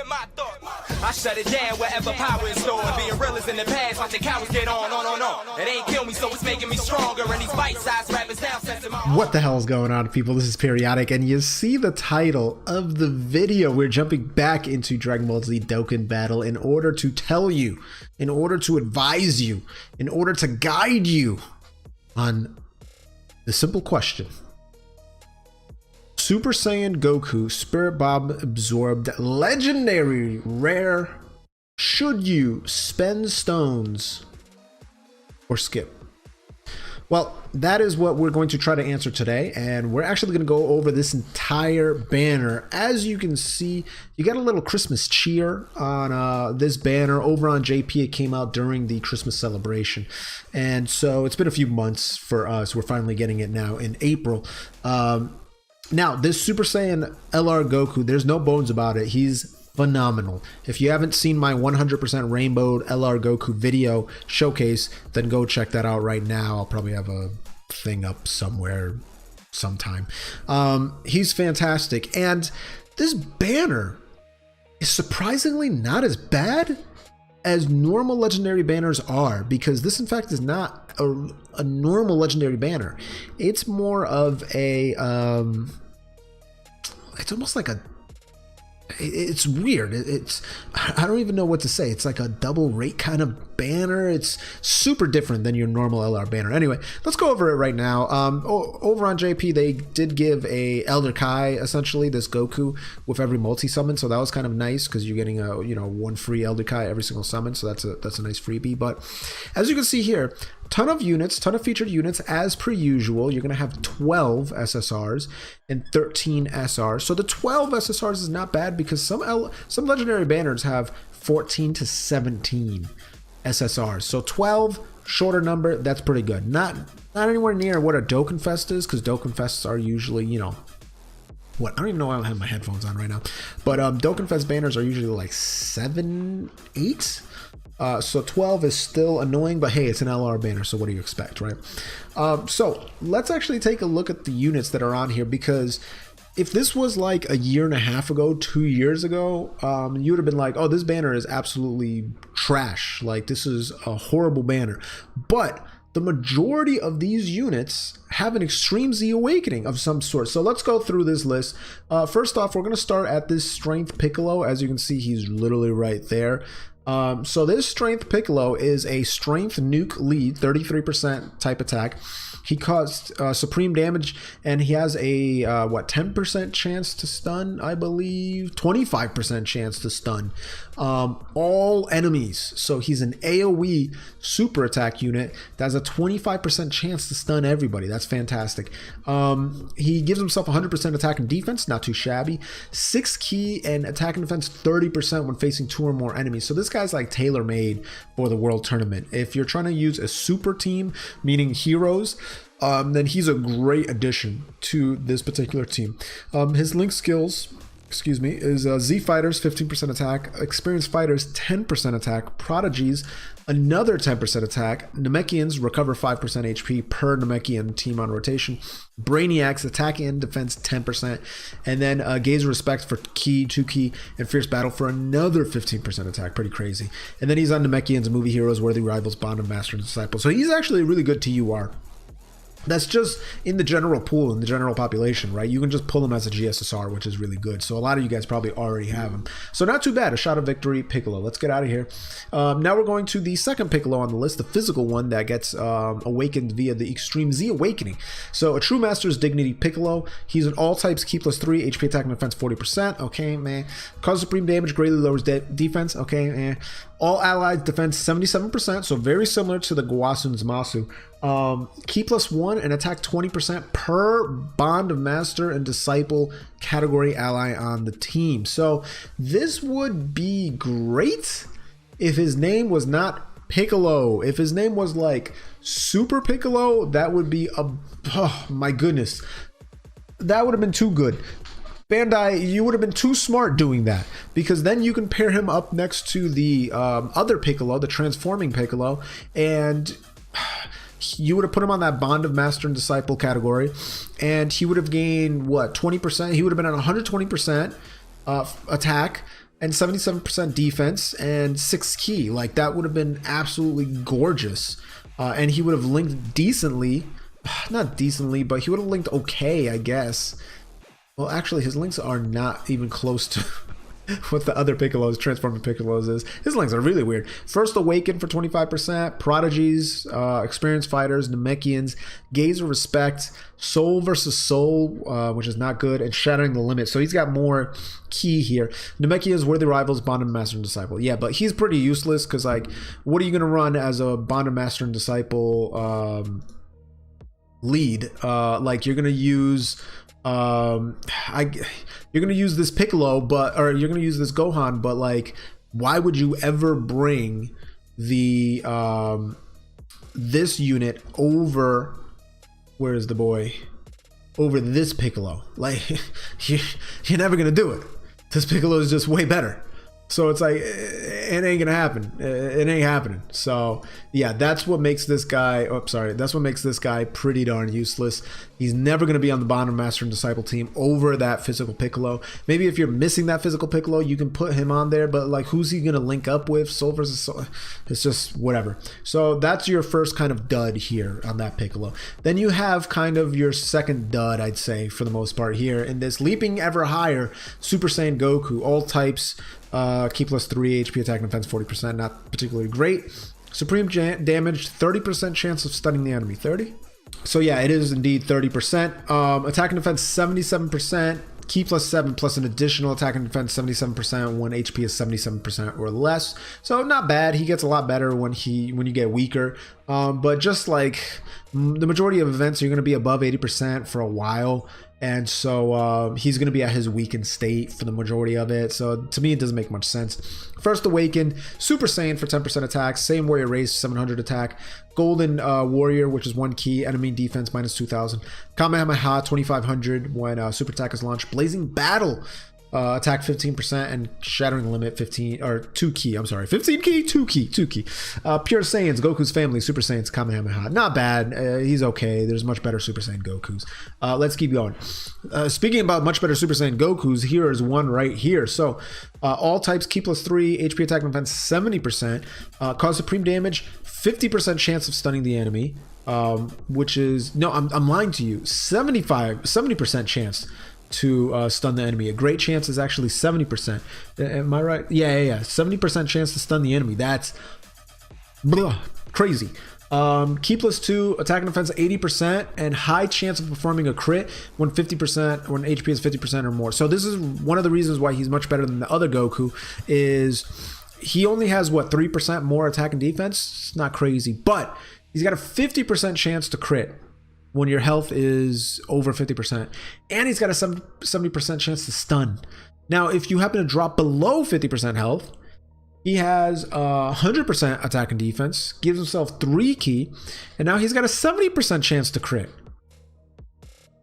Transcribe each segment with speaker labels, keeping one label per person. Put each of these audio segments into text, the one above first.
Speaker 1: my thoughts. I shut it down wherever power is stored. Being real is in the past, watching cowards get on. It ain't kill me, so it's making me stronger. And these bite-sized rappers now sensing my...
Speaker 2: What the hell is going on, people? This is Periodic, and you see the title of the video. We're jumping back into Dragonball Z Dokkan Battle in order to tell you, in order to advise you, in order to guide you on the simple question. Super Saiyan Goku, Spirit Bomb absorbed, legendary, rare. Should you spend stones or skip? Well, that is what we're going to try to answer today, and we're actually going to go over this entire banner. As you can see, you got a little Christmas cheer on this banner. Over on JP, it came out during the Christmas celebration, and so it's been a few months for us. We're finally getting it now in April. Now, this Super Saiyan LR Goku, there's no bones about it. He's phenomenal. If you haven't seen my 100% rainbowed LR Goku video showcase, then go check that out right now. I'll probably have a thing up somewhere sometime. He's fantastic. And this banner is surprisingly not as bad as normal legendary banners are, because this in fact is not a normal legendary banner. It's more of a it's almost like a, it's weird. It's, I don't even know what to say. It's like a double rate kind of banner. It's super different than your normal LR banner. Anyway, let's go over it right now. Over on JP, they did give a Elder Kai, essentially, this Goku with every multi-summon. So that was kind of nice because you're getting a, you know, one free Elder Kai every single summon. So that's a nice freebie. But as you can see here, ton of units, ton of featured units as per usual. You're going to have 12 SSRs and 13 SRs. So the 12 SSRs is not bad because some legendary banners have 14 to 17 SSRs. So 12, shorter number, that's pretty good. Not anywhere near what a Dokkan Fest is, because Dokkan Fests are usually, you know, what, I don't even know why I don't have my headphones on right now. But Dokkan Fest banners are usually like 7, 8. So 12 is still annoying, but hey, it's an LR banner, so what do you expect, right? So let's actually take a look at the units that are on here, because if this was like a year and a half ago, 2 years ago, you would have been like, oh, this banner is absolutely trash. Like, this is a horrible banner. But the majority of these units have an Extreme Z Awakening of some sort. So let's go through this list. First off, we're going to start at this Strength Piccolo. As you can see, he's literally right there. So this Strength Piccolo is a Strength Nuke Lead, 33% type attack. He caused supreme damage, and he has a, 10% chance to stun, I believe? 25% chance to stun all enemies. So he's an AoE super attack unit that has a 25% chance to stun everybody. That's fantastic. He gives himself 100% attack and defense, not too shabby. 6 key and attack and defense 30% when facing 2 or more enemies. So this guy's like tailor-made for the World Tournament. If you're trying to use a super team, meaning heroes, then he's a great addition to this particular team. His link skills, is Z Fighters 15% attack, Experienced Fighters 10% attack, Prodigies another 10% attack, Namekians recover 5% HP per Namekian team on rotation, Brainiacs attack and defense 10%, and then Gaze of Respect for key, 2 key, and Fierce Battle for another 15% attack. Pretty crazy. And then he's on Namekians, Movie Heroes, Worthy Rivals, Bond of Master and Disciple. So he's actually a really good TUR. That's just in the general pool, in the general population, right? You can just pull him as a GSSR, which is really good. So a lot of you guys probably already have him. So not too bad. A Shot of Victory, Piccolo. Let's get out of here. Now we're going to the second Piccolo on the list, the physical one that gets awakened via the Extreme Z Awakening. So a True Master's Dignity Piccolo. He's an all types, key plus 3, HP attack and defense 40%. Okay, man. Causes supreme damage, greatly lowers defense. Okay, man. All allies defense 77%, so very similar to the Gwasun Zamasu. Key plus 1 and attack 20% per Bond of Master and Disciple category ally on the team. So this would be great if his name was not Piccolo. If his name was like Super Piccolo, that would be a, oh my goodness, that would have been too good. Bandai, you would have been too smart doing that, because then you can pair him up next to the other Piccolo, the transforming Piccolo, and you would have put him on that Bond of Master and Disciple category, and he would have gained, what, 20%? He would have been at 120% attack, and 77% defense and 6 ki. Like, that would have been absolutely gorgeous. And he would have linked decently. Not decently, but he would have linked okay, I guess. Well, actually, his links are not even close to what the other Piccolos, Transforming Piccolos is. His links are really weird. First Awaken for 25%, Prodigies, Experienced Fighters, Namekians, Gaze of Respect, Soul versus Soul, which is not good, and Shattering the Limit. So he's got more ki here. Namekians, Worthy Rivals, Bonded Master and Disciple. Yeah, but he's pretty useless because, like, what are you going to run as a Bonded Master and Disciple lead? Like, you're going to use... you're gonna use this Piccolo, or you're gonna use this Gohan, but like, why would you ever bring the this unit over? Where is the boy? Over this Piccolo? Like, you're never gonna do it. This Piccolo is just way better. So it's like, it ain't gonna happen. It ain't happening. So yeah, that's what makes this guy, that's what makes this guy pretty darn useless. He's never gonna be on the Bonded Master and Disciple team over that physical Piccolo. Maybe if you're missing that physical Piccolo, you can put him on there, but like, who's he gonna link up with? Soul versus Soul, it's just whatever. So that's your first kind of dud here on that Piccolo. Then you have kind of your second dud, I'd say, for the most part here in this Leaping Ever Higher Super Saiyan Goku, all types. Ki plus 3 HP, attack and defense 40%, not particularly great. Supreme damage, 30% chance of stunning the enemy. 30? So yeah, it is indeed 30%. Attack and defense 77%. Ki plus 7 plus an additional attack and defense 77% when HP is 77% or less. So not bad. He gets a lot better when you get weaker. But just like the majority of events, you're going to be above 80% for a while. And so he's going to be at his weakened state for the majority of it. So to me, it doesn't make much sense. First Awaken, Super Saiyan for 10% attack, Saiyan Warrior Race, 700 attack, Golden Warrior, which is 1 ki, enemy defense minus 2000, Kamehameha 2500 when super attack is launched, Blazing Battle, attack 15% and Shattering Limit 15 or 2 ki. I'm sorry, 15 ki, 2 ki. Pure Saiyans, Goku's family, Super Saiyans, Kamehameha. Not bad. He's okay. There's much better Super Saiyan Gokus. Let's keep going. Speaking about much better Super Saiyan Gokus, here is one right here. So all types, Ki plus 3, HP attack and defense 70%, cause supreme damage, 50% chance of stunning the enemy. Which is, no, I'm lying to you, 70% chance to stun the enemy. A great chance is actually 70%. Am I right? Yeah. 70% chance to stun the enemy. That's crazy. Ki plus 2, attack and defense 80%, and high chance of performing a crit when HP is 50% or more. So this is one of the reasons why he's much better than the other Goku, is he only has, what, 3% more attack and defense? It's not crazy, but he's got a 50% chance to crit when your health is over 50%, and he's got a 70% chance to stun. Now, if you happen to drop below 50% health, he has 100% attack and defense, gives himself 3 ki, and now he's got a 70% chance to crit.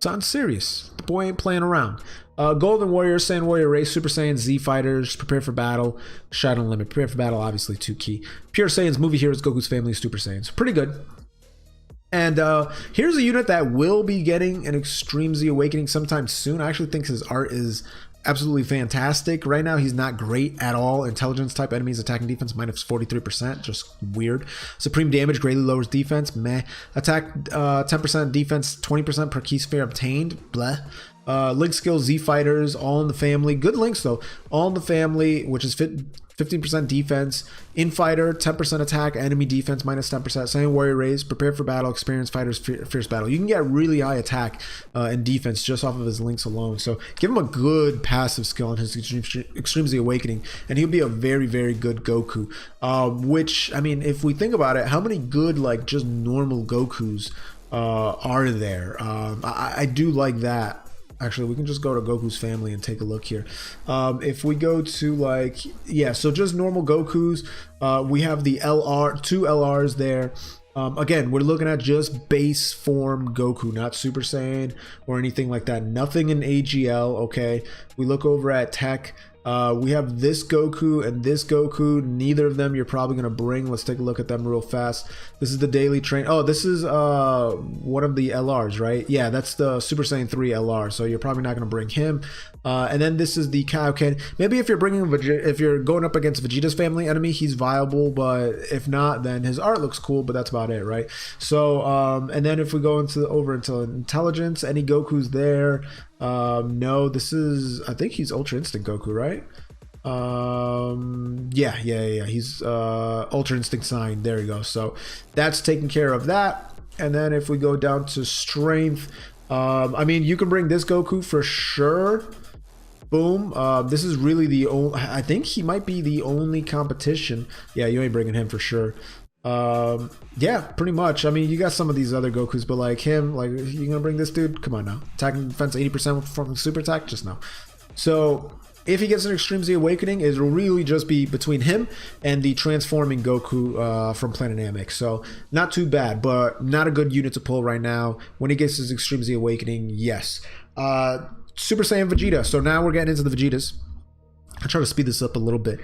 Speaker 2: Sounds serious. The boy ain't playing around. Golden Warrior, Saiyan Warrior Race, Super Saiyan Z Fighters, Prepare for Battle, Shadow Limit. Prepare for Battle, obviously 2 ki. Pure Saiyans, Movie Heroes, Goku's family, Super Saiyans. Pretty good. And here's a unit that will be getting an Extreme Z Awakening sometime soon. I actually think his art is absolutely fantastic. Right now, he's not great at all. Intelligence type enemies, attack and defense minus 43%, just weird. Supreme damage greatly lowers defense, meh. Attack 10% defense, 20% per key sphere obtained, bleh. Link skills, Z Fighters, all in the family. Good links though. All in the family, which is 15% defense. Infighter, 10% attack, enemy defense minus 10%. Saiyan Warrior Race, Prepare for Battle, Experienced Fighters, Fierce Battle. You can get really high attack and defense just off of his links alone. So give him a good passive skill on his Extreme Z Awakening, and he'll be a very, very good Goku. Which, I mean, if we think about it, how many good, like, just normal Gokus are there? I do like that. Actually, we can just go to Goku's family and take a look here. If we go to, like, yeah, so just normal Gokus, we have the two LRs there. Again, we're looking at just base form Goku, not Super Saiyan or anything like that. Nothing in AGL, okay? We look over at Tech. We have this Goku and this Goku. Neither of them you're probably going to bring. Let's take a look at them real fast. This is the daily train. Oh, this is one of the LRs, right? Yeah, that's the Super Saiyan 3 LR. So you're probably not going to bring him. And then this is the Kaioken. Maybe if you're if you're going up against Vegeta's family enemy, he's viable, but if not, then his art looks cool, but that's about it, right? So, and then if we go over into intelligence, any Goku's there? No, this is, I think he's Ultra Instinct Goku, right? Yeah, he's Ultra Instinct Sign. There you go. So that's taking care of that. And then if we go down to strength, I mean, you can bring this Goku for sure. Boom. This is really the only, I think he might be the only competition. Yeah, you ain't bringing him for sure. Yeah, pretty much. I mean, you got some of these other Gokus, but like him, like, you gonna bring this dude? Come on now. Attack and defense 80% from super attack? Just no. So if he gets an Extreme Z Awakening, it'll really just be between him and the transforming Goku from Planet Namek. So not too bad, but not a good unit to pull right now. When he gets his Extreme Z Awakening, yes. Super Saiyan Vegeta. So now we're getting into the Vegetas. I'll try to speed this up a little bit.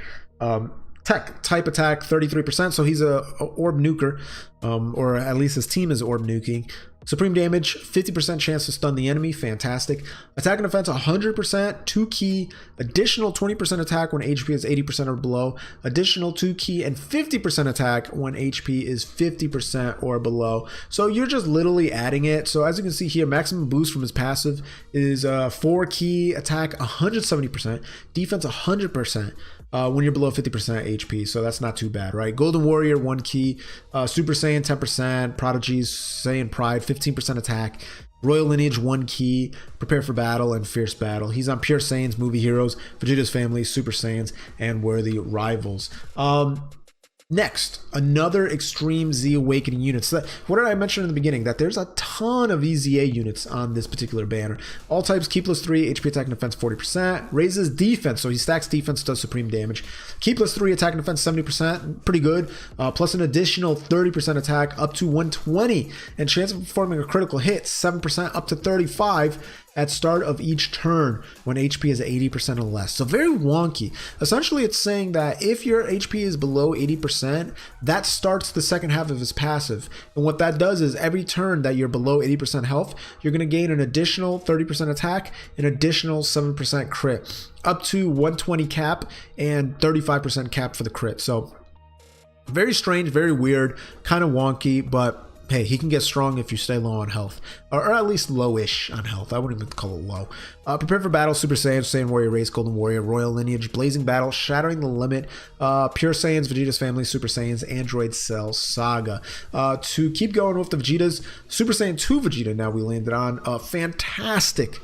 Speaker 2: Type attack 33%, so he's a orb nuker, or at least his team is orb nuking. Supreme damage 50% chance to stun the enemy, fantastic. Attack and defense 100%, 2 key, additional 20% attack when HP is 80% or below, additional 2 key and 50% attack when HP is 50% or below. So you're just literally adding it. So as you can see here, maximum boost from his passive is 4 key, attack 170%, defense 100%. When you're below 50% HP, so that's not too bad, right? Golden Warrior 1 key, Super Saiyan 10%, Prodigies Saiyan Pride 15% attack, Royal Lineage 1 key, Prepare for Battle and Fierce Battle. He's on Pure Saiyans, Movie Heroes, Vegeta's Family, Super Saiyans, and Worthy Rivals. Next, another Extreme Z Awakening unit. So what did I mention in the beginning? That there's a ton of EZA units on this particular banner. All types, key plus 3, HP attack and defense 40%. Raises defense, so he stacks defense, does supreme damage. Key plus 3, attack and defense 70%, pretty good. Plus an additional 30% attack up to 120. And chance of performing a critical hit, 7% up to 35. At start of each turn when HP is 80% or less. So very wonky. Essentially, it's saying that if your HP is below 80%, that starts the second half of his passive. And what that does is every turn that you're below 80% health, you're going to gain an additional 30% attack, an additional 7% crit, up to 120 cap and 35% cap for the crit. So very strange, very weird, kind of wonky, but hey, he can get strong if you stay low on health, or at least lowish on health. I wouldn't even call it low. Prepare for Battle, Super Saiyan, Saiyan Warrior Race, Golden Warrior, Royal Lineage, Blazing Battle, Shattering the Limit, Pure Saiyans, Vegeta's Family, Super Saiyans, Android Cell Saga. To keep going with the Vegetas, Super Saiyan 2 Vegeta now we landed on. Fantastic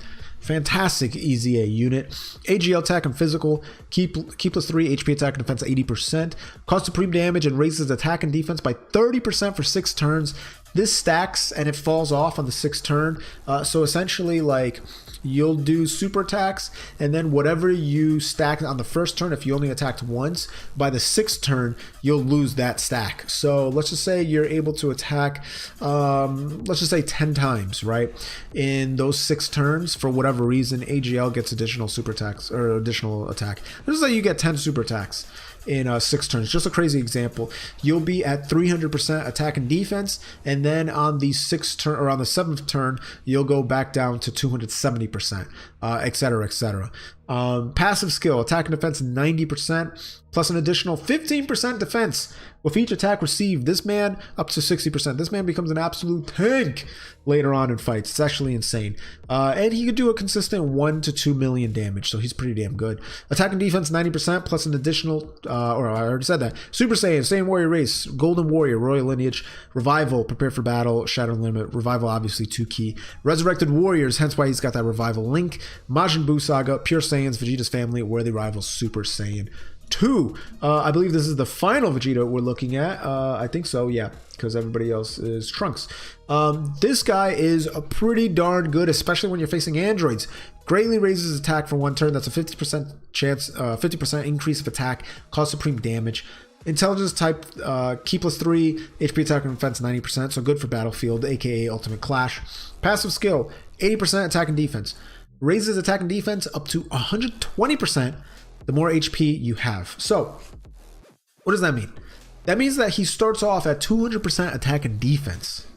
Speaker 2: EZA unit. AGL attack and physical, key plus 3, HP attack and defense 80%. Cause supreme damage and raises attack and defense by 30% for 6 turns. This stacks and it falls off on the 6th turn. So essentially, like, you'll do super attacks, and then whatever you stack on the 1st turn, if you only attacked once, by the 6th turn, you'll lose that stack. So let's just say you're able to attack, let's just say 10 times, right? In those 6 turns, for whatever reason, AGL gets additional super attacks, or additional attack. Let's just say you get 10 super attacks in 6 turns. Just a crazy example. You'll be at 300% attack and defense, and then on the 6th turn, or on the 7th turn, you'll go back down to 270%, etc., etc. Passive skill, attack and defense 90%, plus an additional 15% defense with each attack received. This man up to 60%. This man becomes an absolute tank later on in fights. It's actually insane. And he could do a consistent 1 to 2 million damage, so he's pretty damn good. Attack and defense 90%, plus an additional, or I already said that. Super Saiyan, Saiyan Warrior Race, Golden Warrior, Royal Lineage, Revival, Prepare for Battle, Shadow Limit, Revival obviously 2 key. Resurrected Warriors, hence why he's got that Revival link. Majin Buu Saga, Pure Saiyans, Vegeta's Family, Worthy Rivals, Super Saiyan 2. I believe this is the final Vegeta we're looking at. I think so, yeah, because everybody else is Trunks. This guy is a pretty darn good, especially when you're facing androids. Greatly raises attack for 1 turn. That's a 50% chance, 50% increase of attack, cause supreme damage. Intelligence type, key plus 3, HP attack and defense 90%, so good for Battlefield, aka Ultimate Clash. Passive skill, 80% attack and defense. Raises attack and defense up to 120% the more HP you have. So, what does that mean? That means that he starts off at 200% attack and defense,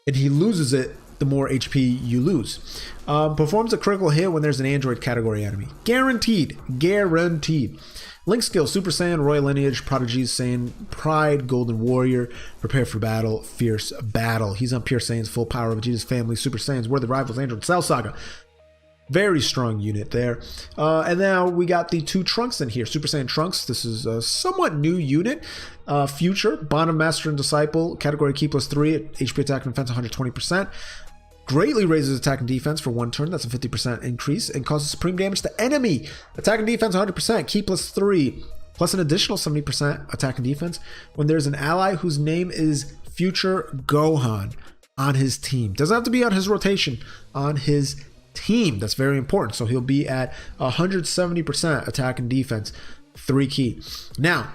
Speaker 2: and he loses it the more HP you lose. Performs a critical hit when there's an android category enemy. Guaranteed. Guaranteed. Link skill, Super Saiyan, Royal Lineage, Prodigies, Saiyan, Pride, Golden Warrior, Prepare for Battle, Fierce Battle. He's on Pure Saiyan's full power, Vegeta's family, Super Saiyans, Worthy Rivals, Android Cell Saga. Very strong unit there. And now we got the 2 Trunks in here. Super Saiyan Trunks. This is a somewhat new unit. Future, Bond of Master and Disciple, category Key +3, HP attack and defense 120%. Greatly raises attack and defense for 1 turn. That's a 50% increase. And causes supreme damage to enemy. Attack and defense 100%. Key +3. Plus an additional 70% attack and defense when there's an ally whose name is Future Gohan on his team. Doesn't have to be on his rotation. On his team. That's very important. So he'll be at 170% attack and defense. 3 key. Now,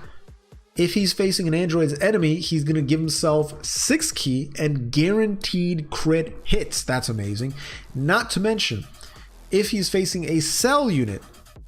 Speaker 2: if he's facing an android's enemy, he's going to give himself 6 key and guaranteed crit hits. That's amazing. Not to mention, if he's facing a cell unit,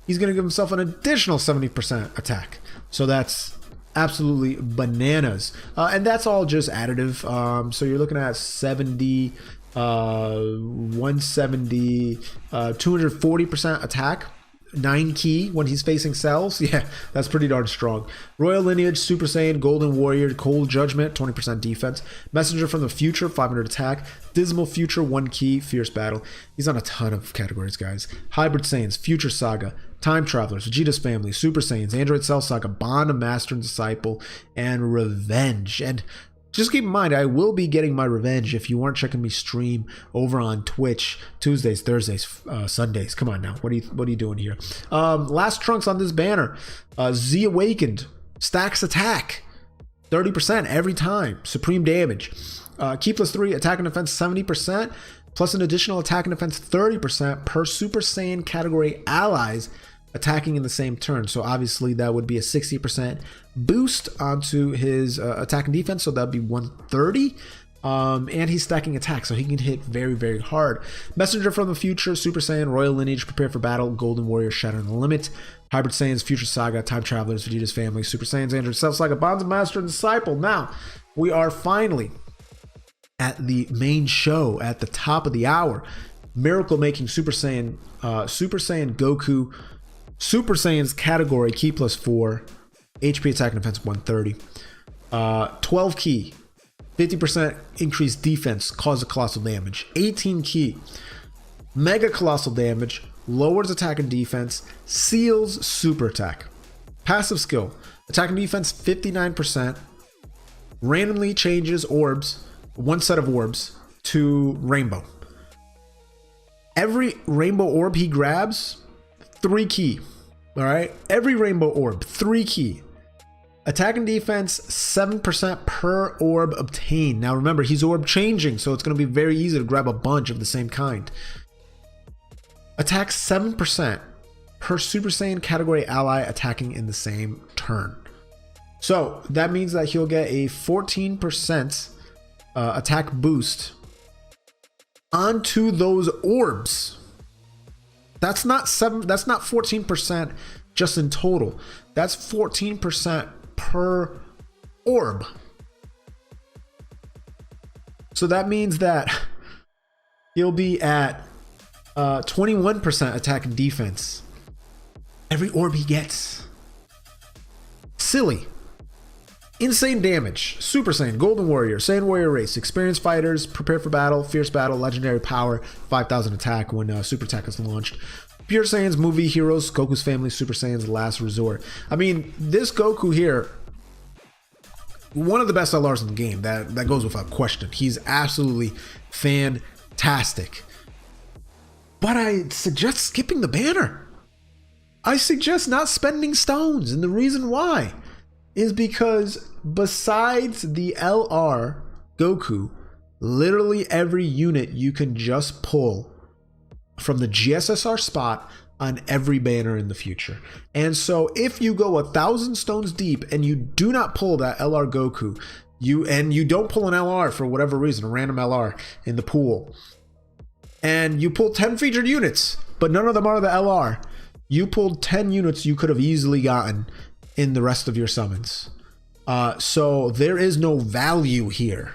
Speaker 2: he's going to give himself an additional 70% attack. So that's absolutely bananas. And that's all just additive. So you're looking at 70, 170, 240% attack. 9 key when he's facing cells. Yeah, that's pretty darn strong. Royal Lineage, Super Saiyan, Golden Warrior, Cold Judgment, 20% defense. Messenger from the Future, 500 attack. Dismal Future, 1 key, Fierce Battle. He's on a ton of categories, guys. Hybrid Saiyans, Future Saga, Time Travelers, Vegeta's Family, Super Saiyans, Android Cell Saga, Bond of Master and Disciple, and Revenge. And just keep in mind, I will be getting my revenge if you aren't checking me stream over on Twitch Tuesdays, Thursdays, Sundays. Come on now, what are you doing here? Last Trunks on this banner. Z Awakened, stacks attack, 30% every time, supreme damage. Key +3, attack and defense 70%, plus an additional attack and defense 30% per Super Saiyan category allies attacking in the same turn. So obviously that would be a 60% boost onto his attack and defense, so that'd be 130. And he's stacking attack, so he can hit very, very hard. Messenger from the Future, Super Saiyan, Royal Lineage, Prepare for Battle, Golden Warrior, Shattering the Limit, Hybrid Saiyans, Future Saga, Time Travelers, Vegeta's Family, Super Saiyans, Android Cell Saga, Bonds of Master and Disciple. Now, we are finally at the main show, at the top of the hour. Miracle making Super Saiyan Goku, Super Saiyan's category, Key +4, HP attack and defense 130. 12 key, 50% increased defense, causes colossal damage. 18 key, mega colossal damage, lowers attack and defense, seals super attack. Passive skill, attack and defense 59%, randomly changes orbs, 1 set of orbs, to rainbow. Every rainbow orb he grabs, 3 key. All right, every rainbow orb, 3 key. Attack and defense 7% per orb obtained. Now remember, he's orb changing, so it's going to be very easy to grab a bunch of the same kind. Attack 7% per Super Saiyan category ally attacking in the same turn. So that means that he'll get a 14% attack boost onto those orbs. That's not 14% just in total. That's 14% per orb. So that means that he'll be at 21% attack and defense every orb he gets. Silly. Insane damage. Super Saiyan, Golden Warrior, Saiyan Warrior Race, Experienced Fighters, Prepare for Battle, Fierce Battle, Legendary Power, 5,000 attack when Super Attack is launched. Pure Saiyans, Movie Heroes, Goku's Family, Super Saiyans, Last Resort. I mean, this Goku here, one of the best LRs in the game. That goes without question. He's absolutely fantastic. But I suggest skipping the banner. I suggest not spending stones. And the reason why is because besides the LR Goku, literally every unit you can just pull from the GSSR spot on every banner in the future. And so if you go 1,000 stones deep and you do not pull that LR Goku, you don't pull an LR for whatever reason, a random LR in the pool, and you pull 10 featured units, but none of them are the LR, you pulled 10 units you could have easily gotten in the rest of your summons. So there is no value here.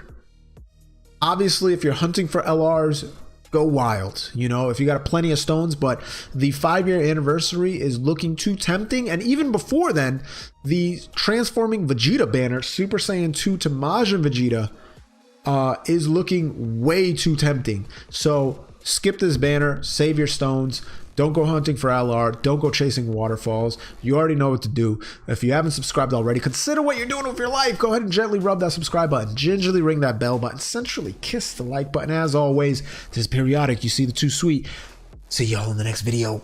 Speaker 2: Obviously, if you're hunting for LRs, go wild, you know, if you got plenty of stones, but the 5-year anniversary is looking too tempting. And even before then, the transforming Vegeta banner, Super Saiyan 2 to Majin Vegeta, is looking way too tempting. So skip this banner, save your stones. Don't go hunting for LR. Don't go chasing waterfalls. You already know what to do. If you haven't subscribed already, consider what you're doing with your life. Go ahead and gently rub that subscribe button. Gingerly ring that bell button. Centrally kiss the like button. As always, this is Periodic. You see the too sweet. See y'all in the next video.